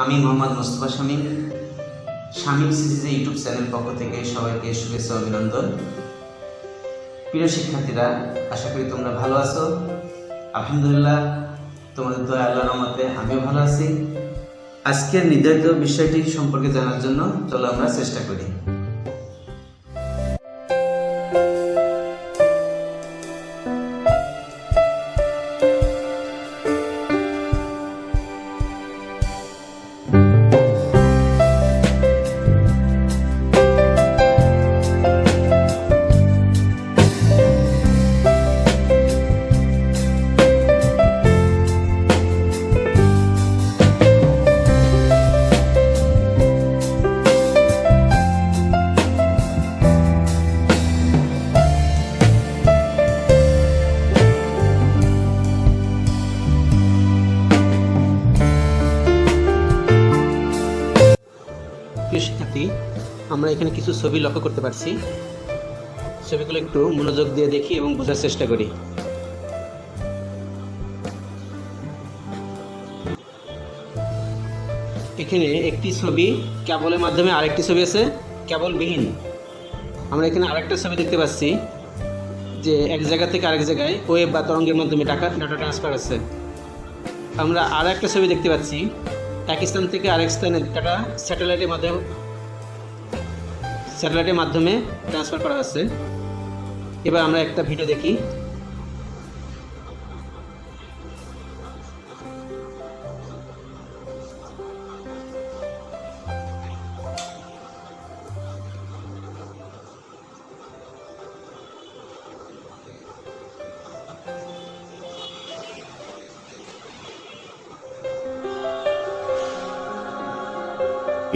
আমি মোহাম্মদ মোস্তফা শামীম, শামীম সিরিজে YouTube channel পক্ষ থেকে সবাইকে শুভেচ্ছা ও অভিনন্দন। প্রিয় শিক্ষার্থীরা, আশা করি তোমরা ভালো আছো। আলহামদুলিল্লাহ, তোমাদের দয়া আল্লাহর রহমতে আমিও ভালো আছি। আজকের নির্ধারিত বিষয়টি সম্পর্কে জানার জন্য চলো আমরা চেষ্টা করি। শিক্ষার্থী, আমরা এখানে কিছু ছবি লক্ষ্য করতে পারছি। ছবিগুলো একটু মনোযোগ দিয়ে দেখি এবং বোঝার চেষ্টা করি। এখানে একটি ছবি কেবলের মাধ্যমে, আরেকটি ছবি আছে কেবলবিহীন। আমরা এখানে আরেকটা ছবি দেখতে পাচ্ছি যে এক জায়গা থেকে আরেক জায়গায় ওয়েব বা তরঙ্গের মাধ্যমে ডাটা ট্রান্সফার আছে। আমরা আর একটা ছবি দেখতে পাচ্ছি এক স্থান থেকে আরেক স্থানে ডাটা স্যাটেলাইটের মাধ্যমে ট্রান্সফার করা হচ্ছে। এবার আমরা একটা ভিডিও দেখি।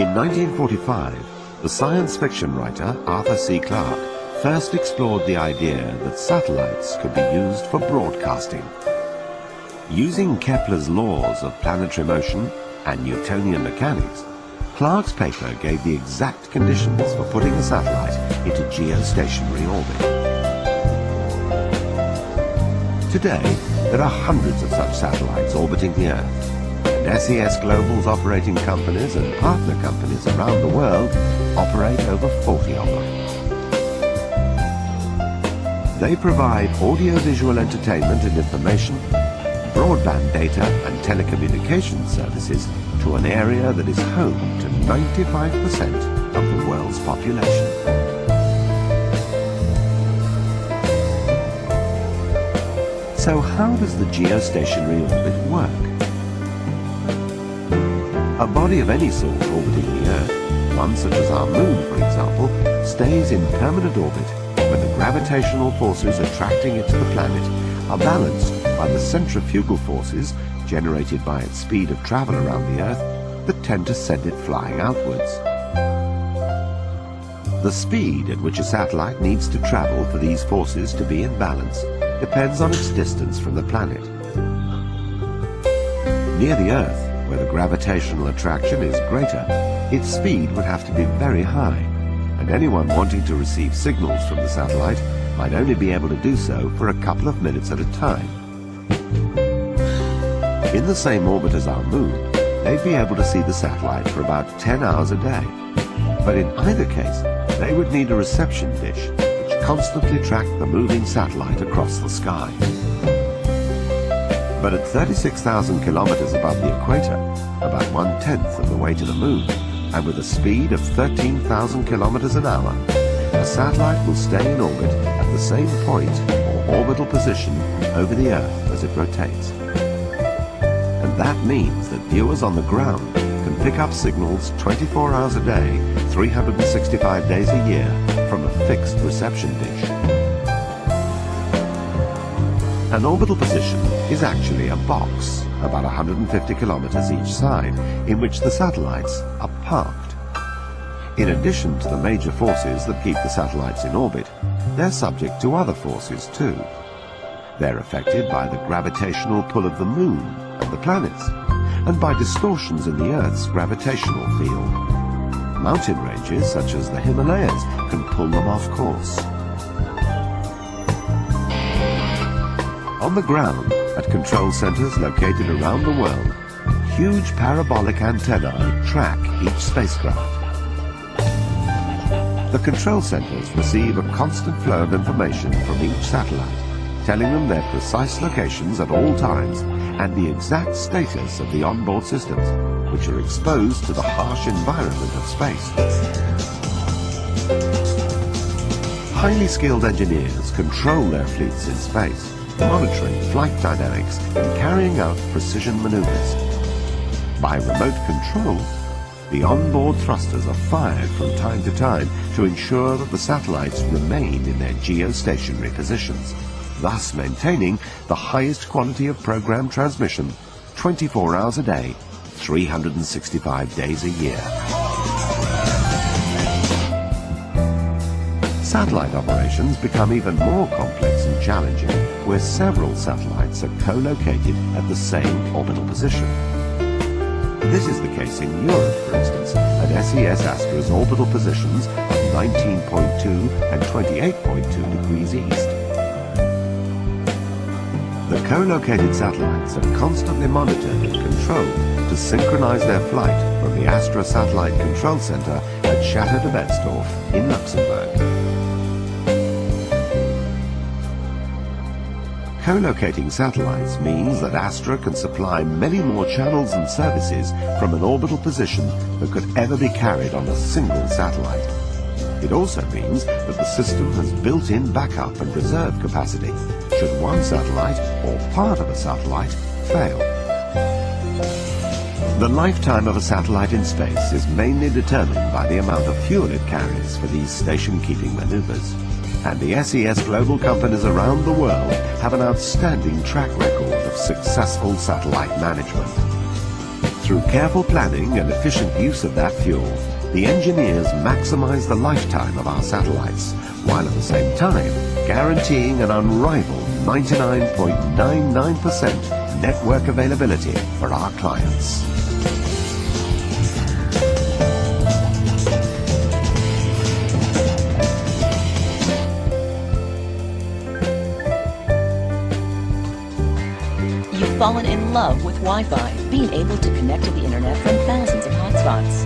In 1945, the science fiction writer Arthur C. Clarke first explored the idea that satellites could be used for broadcasting. Using Kepler's laws of planetary motion and Newtonian mechanics, Clarke's paper gave the exact conditions for putting a satellite into geostationary orbit. Today, there are hundreds of such satellites orbiting the Earth. SES Global's operating companies and partner companies around the world operate over 40 of them. They provide audiovisual entertainment and information, broadband data and telecommunications services to an area that is home to 95% of the world's population. So how does the geostationary orbit work? A body of any sort orbiting the Earth, one such as our Moon, for example, stays in permanent orbit when the gravitational forces attracting it to the planet are balanced by the centrifugal forces generated by its speed of travel around the Earth that tend to send it flying outwards. The speed at which a satellite needs to travel for these forces to be in balance depends on its distance from the planet. Near the Earth, where the gravitational attraction is greater, its speed would have to be very high, and anyone wanting to receive signals from the satellite might only be able to do so for a couple of minutes at a time. In the same orbit as our Moon, they'd be able to see the satellite for about 10 hours a day. But in either case, they would need a reception dish which constantly tracked the moving satellite across the sky. But at 36,000 kilometers above the equator, about 1/10 of the way to the Moon, and with a speed of 13,000 kilometers an hour, a satellite will stay in orbit at the same point or orbital position over the Earth as it rotates. And that means that viewers on the ground can pick up signals 24 hours a day, 365 days a year from a fixed reception dish. An orbital position is actually a box about 150 kilometers each side in which the satellites are parked. In addition to the major forces that keep the satellites in orbit, they're subject to other forces too. They're affected by the gravitational pull of the Moon and the planets, and by distortions in the Earth's gravitational field. Mountain ranges such as the Himalayas can pull them off course. On the ground, at control centers located around the world, huge parabolic antennae track each spacecraft. The control centers receive a constant flow of information from each satellite, telling them their precise locations at all times and the exact status of the onboard systems, which are exposed to the harsh environment of space. Highly skilled engineers control their fleets in space, monitoring flight dynamics and carrying out precision maneuvers. By remote control, the onboard thrusters are fired from time to time to ensure that the satellites remain in their geostationary positions, thus maintaining the highest quality of program transmission 24 hours a day, 365 days a year. Satellite operations become even more complex and challenging where several satellites are co-located at the same orbital position. This is the case in Europe, for instance, at SES Astra's orbital positions at 19.2 and 28.2 degrees east. The co-located satellites are constantly monitored and controlled to synchronize their flight from the Astra Satellite Control Center at Chateau de Betzdorf in Luxembourg. Co-locating satellites means that Astra can supply many more channels and services from an orbital position than could ever be carried on a single satellite. It also means that the system has built-in backup and reserve capacity should one satellite or part of a satellite fail. The lifetime of a satellite in space is mainly determined by the amount of fuel it carries for these station-keeping maneuvers. And the SES global companies around the world have an outstanding track record of successful satellite management. Through careful planning and efficient use of that fuel, the engineers maximize the lifetime of our satellites, while at the same time guaranteeing an unrivaled 99.99% network availability for our clients. Fallen in love with Wi-Fi, being able to connect to the internet from thousands of hotspots.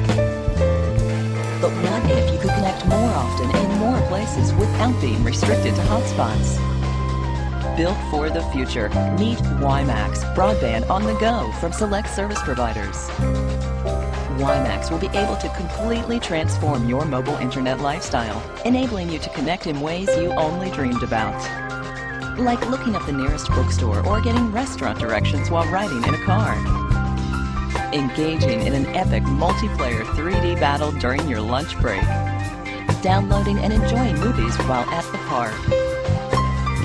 But what if you could connect more often in more places without being restricted to hotspots? Built for the future, meet WiMAX broadband on the go from select service providers. WiMAX will be able to completely transform your mobile internet lifestyle, enabling you to connect in ways you only dreamed about. Like looking up the nearest bookstore or getting restaurant directions while riding in a car. Engaging in an epic multiplayer 3D battle during your lunch break. Downloading and enjoying movies while at the park.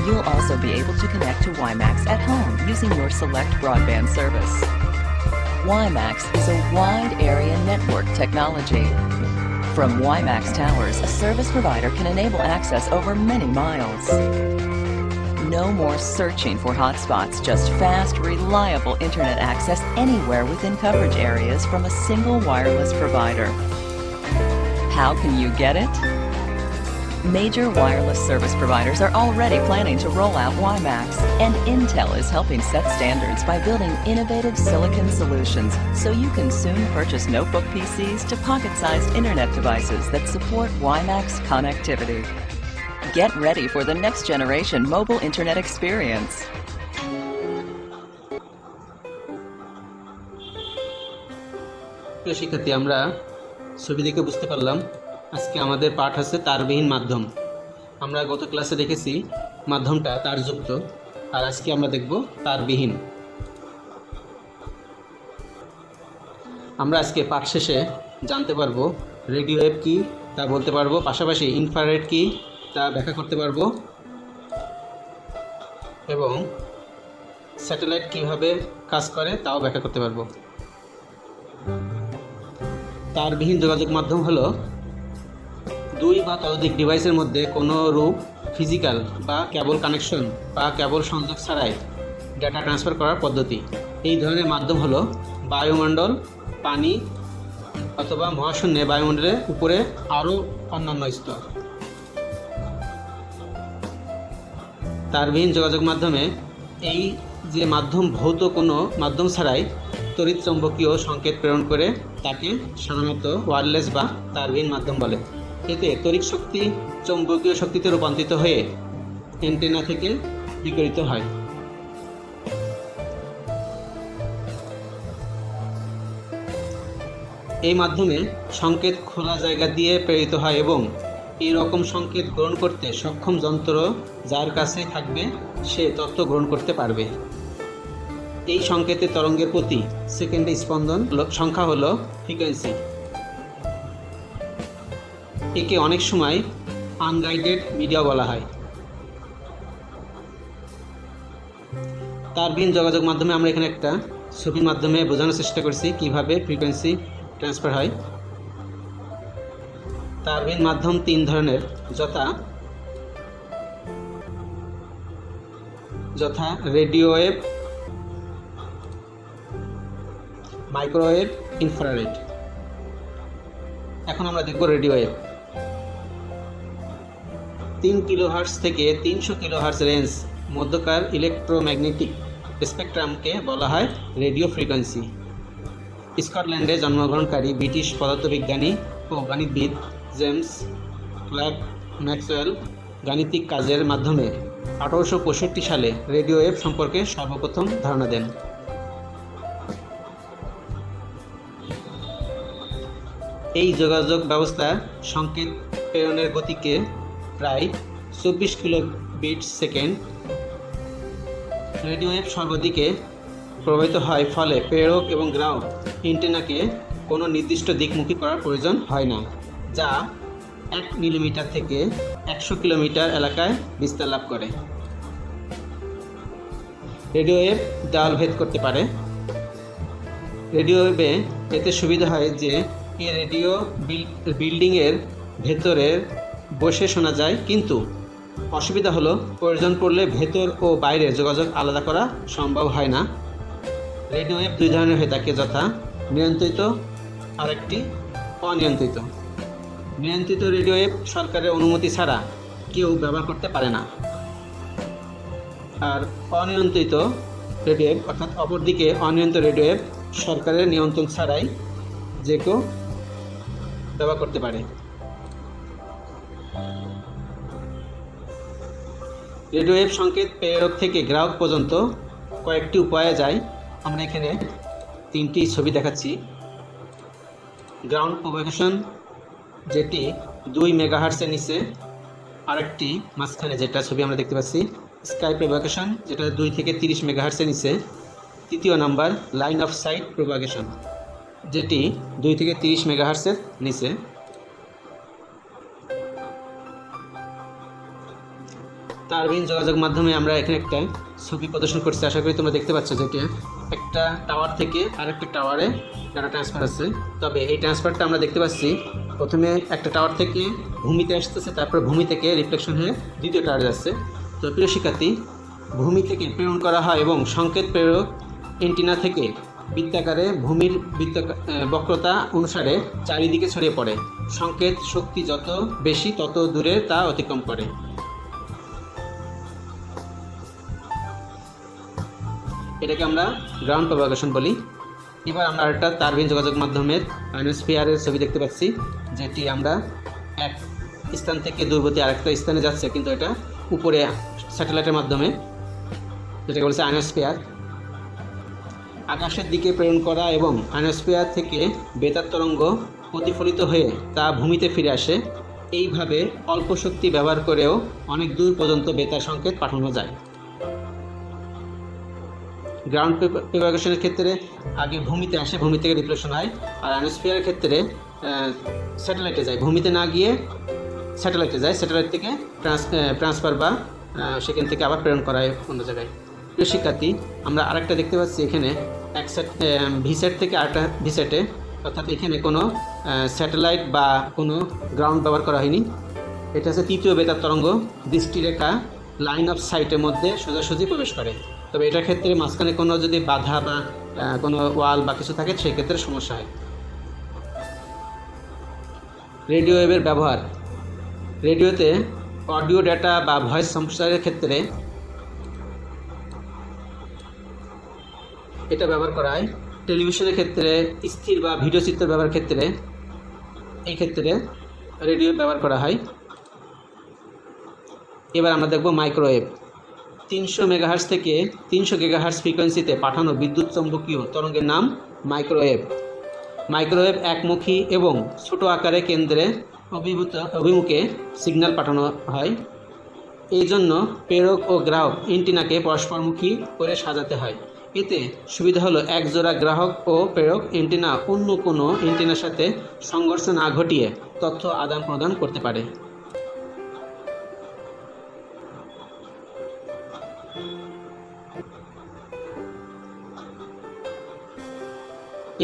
You'll also be able to connect to WiMAX at home using your select broadband service. WiMAX is a wide area network technology. From WiMAX towers, a service provider can enable access over many miles. No more searching for hotspots, just fast, reliable internet access anywhere within coverage areas from a single wireless provider. How can you get it? Major wireless service providers are already planning to roll out WiMAX, and Intel is helping set standards by building innovative silicon solutions so you can soon purchase notebook PCs to pocket-sized internet devices that support WiMAX connectivity. Get ready for the next generation mobile internet experience. প্রিয় শিক্ষার্থী, আমরা ছবি দেখে বুঝতে পারলাম আজকে আমাদের পাঠ হচ্ছে তারবিহীন মাধ্যম। আমরা গত ক্লাসে দেখেছি মাধ্যমটা তারযুক্ত, আর আজকে আমরা দেখব তারবিহীন। আমরা আজকে পাঠ শেষে জানতে পারবো রেডিও ওয়েভ কী তা বলতে পারবো, পাশাপাশি ইনফ্রারেড কী তা ব্যাখ্যা করতে পারবো, এবং স্যাটেলাইট কিভাবে কাজ করে তাও ব্যাখ্যা করতে পারবো। তারবিহীন যোগাযোগ মাধ্যম হলো দুই বা ততোধিক ডিভাইসের মধ্যে কোনো রূপ ফিজিক্যাল বা কেবল কানেকশন বা কেবল সংযোগ ছাড়াই ডেটা ট্রান্সফার করার পদ্ধতি। এই ধরনের মাধ্যম হলো বায়ুমণ্ডল, পানি অথবা মহাশূন্যে বায়ুমণ্ডলের উপরে আরও অন্যান্য স্তর। তারবিহীন যোগাযোগ মাধ্যমে এই যে মাধ্যম ভৌত কোনো মাধ্যম ছাড়াই তড়িৎ চৌম্বকীয় সংকেত প্রেরণ করে তাকে সাধারণত ওয়্যারলেস বা তারবিহীন মাধ্যম বলে। এতে তড়িৎ শক্তি চৌম্বকীয় শক্তিতে রূপান্তরিত হয়ে অ্যান্টেনা থেকে বিকিরিত হয়। এই মাধ্যমে সংকেত খোলা জায়গা দিয়ে প্রেরিত হয় এবং এই রকম সংকেত গ্রহণ করতে সক্ষম যন্ত্র যার কাছে থাকবে সে তথ্য গ্রহণ করতে পারবে। এই সংকেতের তরঙ্গের প্রতি সেকেন্ডে স্পন্দন সংখ্যা হলো ফ্রিকোয়েন্সি। একে অনেক সময় আনগাইডেড মিডিয়া বলা হয়। তারবিহীন যোগাযোগ মাধ্যমে আমরা এখানে একটা ছবির মাধ্যমে বোঝানোর চেষ্টা করছি কিভাবে ফ্রিকোয়েন্সি ট্রান্সফার হয়। তারবিহীন মাধ্যম তিন ধরনের, যথা রেডিও ওয়েভ, মাইক্রোওয়েভ, ইনফ্রারেড। এখন আমরা দেখব রেডিও ওয়েভ। 3 কিলোহার্টজ থেকে 300 কিলোহার্টজ রেঞ্জ মধ্যকার ইলেকট্রোম্যাগনেটিক স্পেকট্রামকে বলা হয় রেডিও ফ্রিকোয়েন্সি। স্কটল্যান্ডে জন্মগ্রহণকারী ব্রিটিশ পদার্থবিজ্ঞানী ও গণিতবিদ জেমস ক্লার্ক ম্যাক্সওয়েল গাণিতিক কাজের মাধ্যমে 1865 সালে রেডিও ওয়েভ সম্পর্কে সর্বপ্রথম ধারণা দেন। এই যোগাযোগ ব্যবস্থা সংকেত প্রেরণের গতিকে প্রায় 24 কিলোবিট সেকেন্ড। রেডিও ওয়েভ সর্বদিকে প্রবাহিত হয়, ফলে প্রেরক এবং গ্রাহক অ্যান্টেনাকে কোনো নির্দিষ্ট দিকমুখী করার প্রয়োজন হয় না, যা 1 মিলিমিটার থেকে 100 কিলোমিটার এলাকায় বিস্তার লাভ করে। রেডিও ওয়েভ দেওয়াল ভেদ করতে পারে। রেডিও ওয়েভে এতে সুবিধা হয় যে এই রেডিও বিল্ডিংয়ের ভেতরে বসে শোনা যায়, কিন্তু অসুবিধা হলো প্রয়োজন পড়লে ভেতর ও বাইরের যোগাযোগ আলাদা করা সম্ভব হয় না। রেডিও ওয়েভ দুই ধরনের হয়ে থাকে, যথা নিয়ন্ত্রিত আর একটি অনিয়ন্ত্রিত। নিয়ন্ত্রিত রেডিও ওয়েভ সরকারের অনুমতি ছাড়া কেউ ব্যবহার করতে পারে না। আর অনিয়ন্ত্রিত রেডিও ওয়েভ অর্থাৎ অপরদিকে অনিয়ন্ত্রিত রেডিও ওয়েভ সরকারের নিয়ন্ত্রণ ছাড়াই যে কেউ ব্যবহার করতে পারে। রেডিও ওয়েভ সংকেত প্রেরক থেকে গ্রাহক পর্যন্ত কয়েকটি উপায়ে যায়। আমরা এখানে 3টি ছবি দেখাচ্ছি। গ্রাউন্ড প্রোপাগেশন, যেটি 2 মেগাহার্টজের নিচে, আরেকটি মাঝখানে যেটা ছবি আমরা দেখতে পাচ্ছি স্কাই প্রোপাগেশন, যেটা 2 থেকে 30 মেগাহার্টজের নিচে। তৃতীয় number line of sight propagation, যেটি 2 থেকে 30 মেগাহার্টজের নিচে। তারবিহীন যোগাযোগ মাধ্যমে আমরা এখানে একটা ছবি প্রদর্শন করছি, আশা করি তোমরা দেখতে পাচ্ছ, যেটি একটা টাওয়ার থেকে আরেকটা টাওয়ারে ডাটা ট্রান্সফার আছে। তবে এই ট্রান্সফারটা আমরা দেখতে পাচ্ছি প্রথমে একটা টাওয়ার থেকে ভূমিতে আসতেছে, তারপর ভূমি থেকে রিফ্লেকশন হয়ে দ্বিতীয় টাওয়ারে যাচ্ছে। তো প্রিয় শিক্ষার্থী, ভূমি থেকে প্রেরণ করা হয় এবং সংকেত প্রেরক অ্যান্টেনা থেকে বৃত্তাকারে ভূমির বক্রতা অনুসারে চারিদিকে ছড়িয়ে পড়ে। সংকেত শক্তি যত বেশি তত দূরে তা অতিক্রম করে। এটাকে আমরা গ্রাউন্ড প্রোপাগেশন বলি। এবার আমরা একটা তারবিহীন যোগাযোগ মাধ্যমের আয়নোস্ফিয়ারের ছবি দেখতে পাচ্ছি, যেটি আমরা এক স্থান থেকে দূরবর্তী আরেকটা স্থানে যাচ্ছে, কিন্তু এটা উপরে স্যাটেলাইটের মাধ্যমে, যেটাকে বলছে আয়নোস্ফিয়ার। আকাশের দিকে প্রেরণ করা এবং আয়নোস্ফিয়ার থেকে বেতার তরঙ্গ প্রতিফলিত হয়ে তা ভূমিতে ফিরে আসে। এইভাবে অল্প শক্তি ব্যবহার করেও অনেক দূর পর্যন্ত বেতার সংকেত পাঠানো যায়। গ্রাউন্ড প্রোপাগেশনের ক্ষেত্রে আগে ভূমিতে আসে, ভূমি থেকে রিফ্লেকশন হয়। আর আয়নোস্ফিয়ারের ক্ষেত্রে স্যাটেলাইটে যায়, ভূমিতে না গিয়ে স্যাটেলাইটে যায়, স্যাটেলাইট থেকে ট্রান্সফার বা সেখান থেকে আবার প্রেরণ করা হয় অন্য জায়গায়। প্রিয় শিক্ষার্থী, আমরা আরেকটা দেখতে পাচ্ছি এখানে এক সেট ভিসেট থেকে আরেকটা ভিসেটে, অর্থাৎ এখানে কোনো স্যাটেলাইট বা কোনো গ্রাউন্ড ব্যবহার করা হয়নি। এটা হচ্ছে তৃতীয় বেতার তরঙ্গ দৃষ্টিরেখা লাইন অফ সাইটের মধ্যে সোজাসুজি প্রবেশ করে। তবে এটার ক্ষেত্রে মাঝখানে কোনো যদি বাধা বা কোনো ওয়াল বা কিছু থাকে সেই ক্ষেত্রে সমস্যা হয়। রেডিও ওয়েভের ব্যবহার। রেডিওতে অডিও ডেটা বা ভয়েস সম্প্রচারের ক্ষেত্রে এটা ব্যবহার করা হয়। টেলিভিশনের ক্ষেত্রে স্থির বা ভিডিও চিত্র ব্যবহারের ক্ষেত্রে এই ক্ষেত্রে রেডিও ব্যবহার করা হয়। এবার আমরা দেখব মাইক্রোওয়েভ। 300 মেগাহার্টজ থেকে 300 গিগাহার্টজ ফ্রিকোয়েন্সিতে পাঠানো বিদ্যুৎ চৌম্বকীয় তরঙ্গের নাম মাইক্রোওয়েভ। মাইক্রোওয়েভ একমুখী এবং ছোট আকারে কেন্দ্রে অভিমুখে সিগন্যাল পাঠানো হয়। এই জন্য প্রেরক ও গ্রাহক এন্টিনাকে পরস্পরমুখী করে সাজাতে হয়। এতে সুবিধা হলো এক জোড়া গ্রাহক ও প্রেরক এন্টিনা অন্য কোনো এন্টিনার সাথে সংঘর্ষ না ঘটিয়ে তথ্য আদান প্রদান করতে পারে।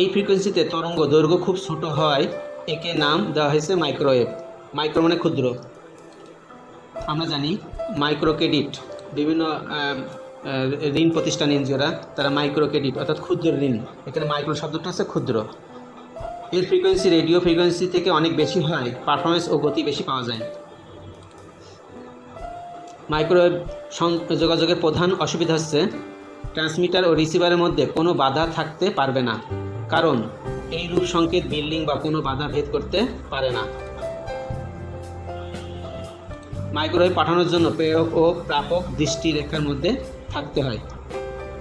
এই ফ্রিকোয়েন্সিতে তরঙ্গ দৈর্ঘ্য খুব ছোট হওয়ায় একে নাম দেওয়া হয়েছে মাইক্রোওয়েভ। মাইক্রো মানে ক্ষুদ্র। আমরা জানি মাইক্রো ক্রেডিট, বিভিন্ন ঋণ প্রতিষ্ঠান এনজিওরা তারা মাইক্রো ক্রেডিট অর্থাৎ ক্ষুদ্র ঋণ, এখানে মাইক্রো শব্দটা হচ্ছে ক্ষুদ্র। এর ফ্রিকোয়েন্সি রেডিও ফ্রিকোয়েন্সি থেকে অনেক বেশি হয়, পারফরমেন্স ও গতি বেশি পাওয়া যায়। মাইক্রোওয়েভ যোগাযোগের প্রধান অসুবিধা হচ্ছে ট্রান্সমিটার ও রিসিভারের মধ্যে কোনো বাধা থাকতে পারবে না, কারণ এই রূপ সংকেত বিল্ডিং বা কোনো বাধা ভেদ করতে পারে না। মাইক্রোওয়েভ পাঠানোর জন্য প্রেরক ও প্রাপক দৃষ্টি রেখার মধ্যে থাকতে হয়।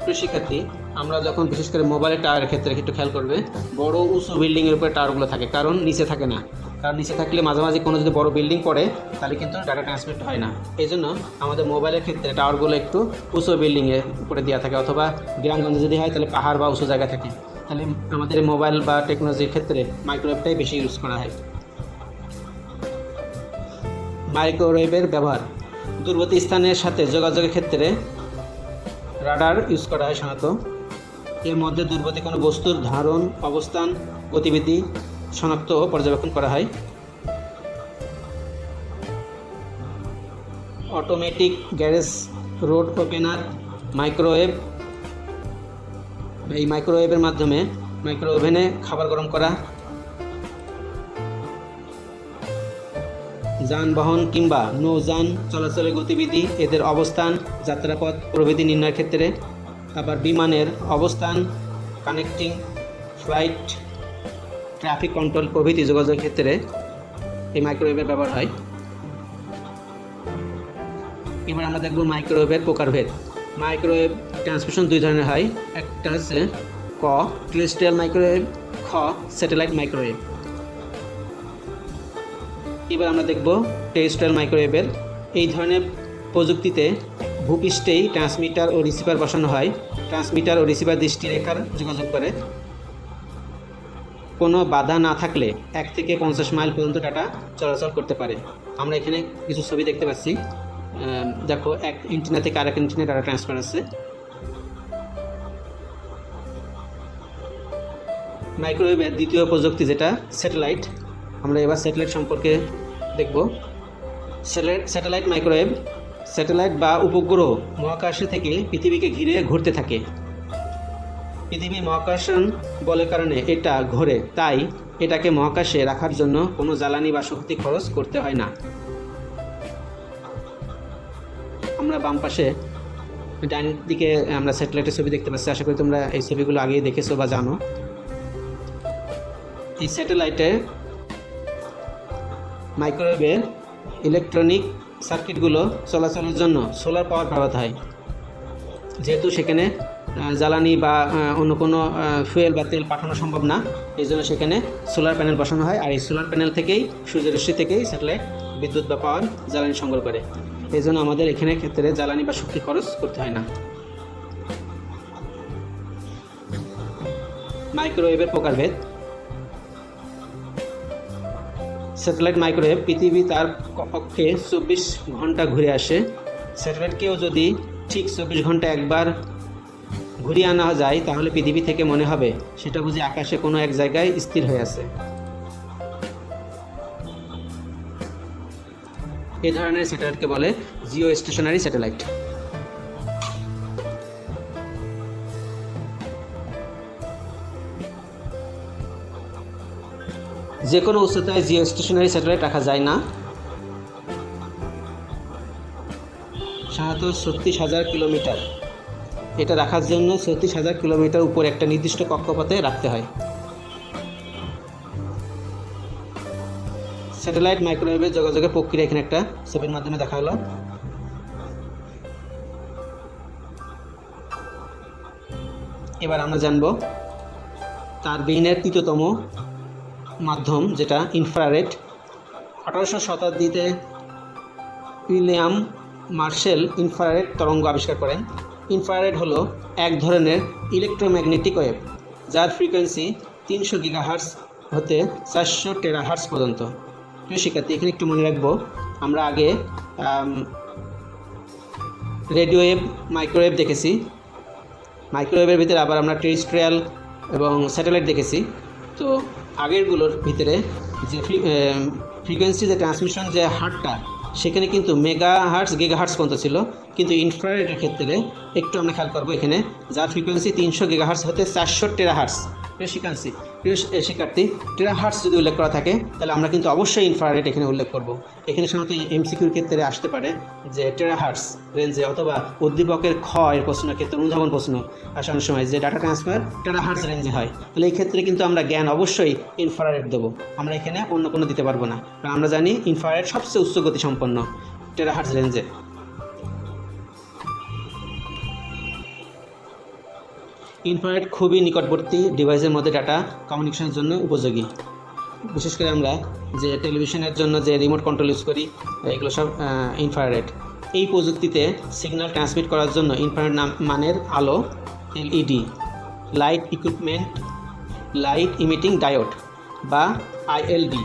প্রিয় শিক্ষার্থী, আমরা যখন বিশেষ করে মোবাইলের টাওয়ারের ক্ষেত্রে একটু খেয়াল করবে, বড় উঁচু বিল্ডিংয়ের উপরে টাওয়ারগুলো থাকে, কারণ নিচে থাকে না। কারণ নিচে থাকলে মাঝামাঝি কোনো যদি বড় বিল্ডিং পড়ে তাহলে কিন্তু ডাটা ট্রান্সমিট হয় না। এই জন্য আমাদের মোবাইলের ক্ষেত্রে টাওয়ারগুলো একটু উঁচু বিল্ডিংয়ের উপরে দেওয়া থাকে, অথবা গ্রামগঞ্জে যদি হয় তাহলে পাহাড় বা উঁচু জায়গা থাকে। তাহলে আমাদের মোবাইল বা টেকনোলজির ক্ষেত্রে মাইক্রোওয়েভটাই বেশি ইউজ করা হয়। মাইক্রোওয়েভের ব্যবহার দূরবর্তী স্থানের সাথে যোগাযোগের ক্ষেত্রে রাডার ইউজ করা হয় সাধারণত। এর মধ্যে দূরবর্তী কোনো বস্তুর ধারণ, অবস্থান, গতিবিধি শনাক্ত ও পর্যবেক্ষণ করা হয়। Automatic garage road opener microwave, এই মাইক্রোওয়েভের মাধ্যমে মাইক্রো ওভেনে খাবার গরম করা, যানবাহন কিংবা নৌযান চলাচলের গতিবিধি, এদের অবস্থান, যাত্রাপথ প্রভৃতি নির্ণয়ের ক্ষেত্রে, আবার বিমানের অবস্থান, কানেক্টিং ফ্লাইট, ট্রাফিক কন্ট্রোল প্রভৃতি যোগাযোগের ক্ষেত্রে এই মাইক্রোওয়েভের ব্যবহার হয়। এবার আমরা দেখব মাইক্রোওয়েভের প্রকারভেদ। মাইক্রোওয়েভ ট্রান্সমিশন দুই ধরনের হয়, একটা হচ্ছে ক টেরেস্ট্রিয়াল মাইক্রোওয়েভ, খ স্যাটেলাইট মাইক্রোওয়েভ। এবার আমরা দেখব টেরেস্ট্রিয়াল মাইক্রোওয়েভের। এই ধরনের প্রযুক্তিতে ভূপৃষ্ঠেই ট্রান্সমিটার ও রিসিভার বসানো হয়। ট্রান্সমিটার ও রিসিভার দৃষ্টিরেখার যোগাযোগ করে। কোনো বাধা না থাকলে 1 থেকে 50 মাইল পর্যন্ত ডাটা চলাচল করতে পারে। আমরা এখানে কিছু ছবি দেখতে পাচ্ছি। দেখো, এক এন্টিনা থেকে আরেক এন্টিনায় ডাটা ট্রান্সফার আছে। মাইক্রোওয়েভের দ্বিতীয় প্রযুক্তি যেটা স্যাটেলাইট। আমরা এবার স্যাটেলাইট সম্পর্কে দেখব। স্যাটেলাইট মাইক্রোওয়েভ, স্যাটেলাইট বা উপগ্রহ মহাকাশে থেকে পৃথিবীকে ঘিরে ঘুরতে থাকে। পৃথিবী মহাকাশন বলের কারণে এটা ঘোরে, তাই এটাকে মহাকাশে রাখার জন্য কোনো জ্বালানি বা শক্তি খরচ করতে হয় না। আমরা বাম পাশে ডান দিকে আমরা স্যাটেলাইটের ছবি দেখতে পাচ্ছি। আশা করি তোমরা এই ছবিগুলো আগেই দেখেছো বা জানো। এই স্যাটেলাইটে মাইক্রোওয়েভের ইলেকট্রনিক সার্কিটগুলো চলাচলের জন্য সোলার পাওয়ার ব্যবহৃত হয়। যেহেতু সেখানে জ্বালানি বা অন্য কোনো ফুয়েল বা তেল পাঠানো সম্ভব না, এই জন্য সেখানে সোলার প্যানেল বসানো হয়। আর এই সোলার প্যানেল থেকেই, সূর্যরশ্মি থেকেই স্যাটেলাইট বিদ্যুৎ বা পাওয়ার জ্বালানি সংগ্রহ করে। এই জন্য আমাদের এখানে ক্ষেত্রে জ্বালানি বা শক্তি খরচ করতে হয় না। মাইক্রোওয়েভের প্রকারভেদ। স্যাটেলাইট মাইক্রোওয়েভ পৃথিবী তার কক্ষে 24 ঘন্টা ঘুরে আসে। স্যাটেলাইটকেও যদি ঠিক 24 ঘন্টা একবার ঘুরিয়ে আনা যায় তাহলে পৃথিবী থেকে মনে হবে সেটা বুঝি আকাশে কোনো এক জায়গায় স্থির হয়ে আছে। এই ধরনের স্যাটেলাইটকে বলে জিও স্টেশনারি স্যাটেলাইট। যে কোনো উচ্চতায় জিও স্টেশনারি স্যাটেলাইট রাখা যায় না। সাধারণত 36,000 কিলোমিটার এটা রাখার জন্য 36,000 কিলোমিটার উপরে একটা নির্দিষ্ট কক্ষপথে রাখতে হয়। স্যাটেলাইট মাইক্রোওয়েভের যোগাযোগের প্রক্রিয়া এখানে একটা ছবির মাধ্যমে দেখা হলো। এবার আমরা জানব তার বিহীনের তৃতীয়তম মাধ্যম, যেটা ইনফ্রারেড। 1800 শতাব্দীতে উইলিয়াম মার্শেল ইনফ্রারেড তরঙ্গ আবিষ্কার করেন। ইনফ্রারেড হলো এক ধরনের ইলেকট্রোম্যাগনেটিক ওয়েভ যার ফ্রিকোয়েন্সি 300 গিগাহার্টজ হতে 400 টেরাহার্টজ পর্যন্ত। প্রিয় শিক্ষার্থী, এখানে একটু মনে রাখবো, আমরা আগে রেডিও ওয়েভ, মাইক্রোওয়েভ দেখেছি। মাইক্রোওয়েভের ভিতরে আবার আমরা টেরেস্ট্রিয়াল এবং স্যাটেলাইট দেখেছি। তো আগেরগুলোর ভিতরে যে ফ্রিকোয়েন্সি, যে ট্রান্সমিশন, যে হারটা, সেখানে কিন্তু মেগাহার্টজ গিগাহার্টজ পর্যন্ত ছিল। কিন্তু ইনফ্রারেডের ক্ষেত্রে একটু আমরা খেয়াল করবো, এখানে যার ফ্রিকোয়েন্সি 300 গিগাহার্টজ হতে 400 টেরাহার্টজ। প্রিয় শিক্ষার্থী, টেরাহার্টজ যদি উল্লেখ করা থাকে তাহলে আমরা কিন্তু অবশ্যই ইনফ্রারেড এখানে উল্লেখ করব। এখানে সাধারণত এমসিকিউর ক্ষেত্রে আসতে পারে যে টেরাহার্টজ রেঞ্জে, অথবা উদ্দীপকের খ এর প্রশ্নের ক্ষেত্রে, অনুধাবন প্রশ্ন আসানোর সময় যে ডাটা ট্রান্সফার টেরাহার্টজ রেঞ্জে হয়, তাহলে এই ক্ষেত্রে কিন্তু আমরা জ্ঞান অবশ্যই ইনফ্রারেড দেবো। আমরা এখানে অন্য কোনো দিতে পারবো না, কারণ আমরা জানি ইনফ্রারেড সবচেয়ে উচ্চ গতি সম্পন্ন টেরাহার্টজ রেঞ্জে। ইনফ্রারেড খুবই নিকটবর্তী ডিভাইসের মধ্যে ডাটা কমিউনিকেশনের জন্য উপযোগী। বিশেষ করে আমরা যে টেলিভিশনের জন্য যে রিমোট কন্ট্রোল ইউজ করি, এগুলো সব ইনফ্রারেড। এই প্রযুক্তিতে সিগন্যাল ট্রান্সমিট করার জন্য ইনফ্রারেড মানের আলো, LED, light equipment, light emitting diode বা আইএলডি,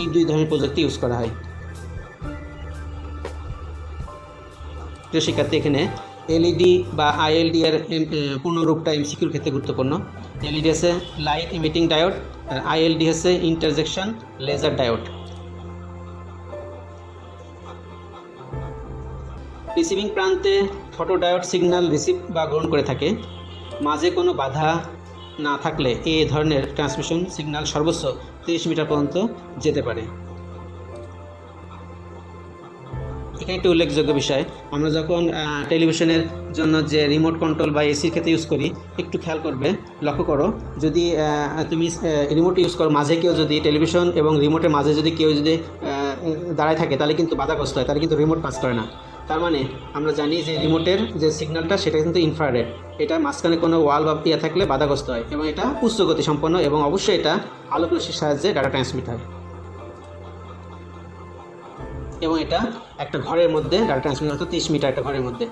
এই দুই ধরনের প্রযুক্তি ইউজ করা হয়। প্রিয় শিক্ষার্থী, এখানে এলইডি বা আইএলডি এর পূর্ণরূপটা এমসিকিউর ক্ষেত্রে গুরুত্বপূর্ণ। এলইডি হচ্ছে লাইট ইমিটিং ডায়োড, আর আইএলডি হচ্ছে ইন্টারজেকশন লেজার ডায়োড। রিসিভিং প্রান্তে ফটোডায়োড সিগন্যাল রিসিভ বা গ্রহণ করে থাকে। মাঝে কোনো বাধা না থাকলে এই ধরনের ট্রান্সমিশন সিগন্যাল সর্বোচ্চ 30 মিটার পর্যন্ত যেতে পারে। এখানে একটি উল্লেখযোগ্য বিষয়, আমরা যখন টেলিভিশনের জন্য যে রিমোট কন্ট্রোল বা এসির ক্ষেত্রে ইউজ করি, একটু খেয়াল করবে, লক্ষ্য করো, যদি তুমি রিমোট ইউজ করো, মাঝে কেউ যদি টেলিভিশন এবং রিমোটের মাঝে যদি কেউ যদি দাঁড়ায় থাকে, তাহলে কিন্তু বাধাগ্রস্ত হয়, তাহলে কিন্তু রিমোট কাজ করে না। তার মানে আমরা জানি যে রিমোটের যে সিগন্যালটা সেটা কিন্তু ইনফ্রারেড। এটা মাঝখানে কোনো ওয়াল বা ইয়ে থাকলে বাধাগ্রস্ত হয়, এবং এটা উচ্চ গতি সম্পন্ন, এবং অবশ্যই এটা আলোক রশ্মির সাহায্যে ডাটা ট্রান্সমিট হয়, এবং এটা একটা ঘরের মধ্যে ডাটা ট্রান্সমিট হতো 30 মিটার একটা ঘরের মধ্যে।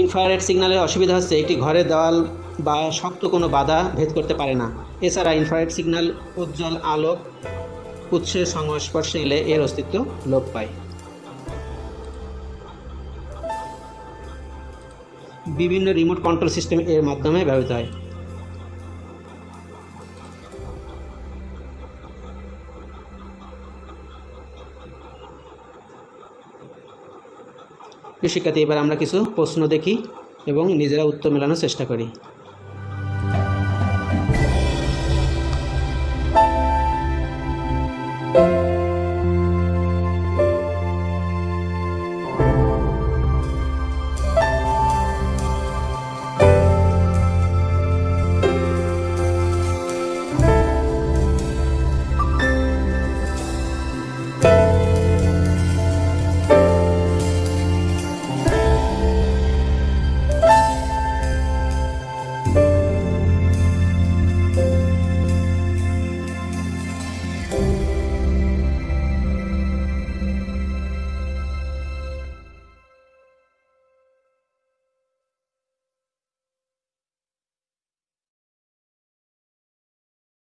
ইনফ্রারেড সিগন্যালের অসুবিধা হচ্ছে এটি ঘরের দেওয়াল বা শক্ত কোনো বাধা ভেদ করতে পারে না। এছাড়া ইনফ্রারেড সিগন্যাল উজ্জ্বল আলোক উৎসের সংস্পর্শে এলে এর অস্তিত্ব লোপ পায়। বিভিন্ন রিমোট কন্ট্রোল সিস্টেম এর মাধ্যমে ব্যবহৃত হয়। শিক্ষার্থী, এবার আমরা কিছু প্রশ্ন দেখি এবং নিজেরা উত্তর মেলানোর চেষ্টা করি।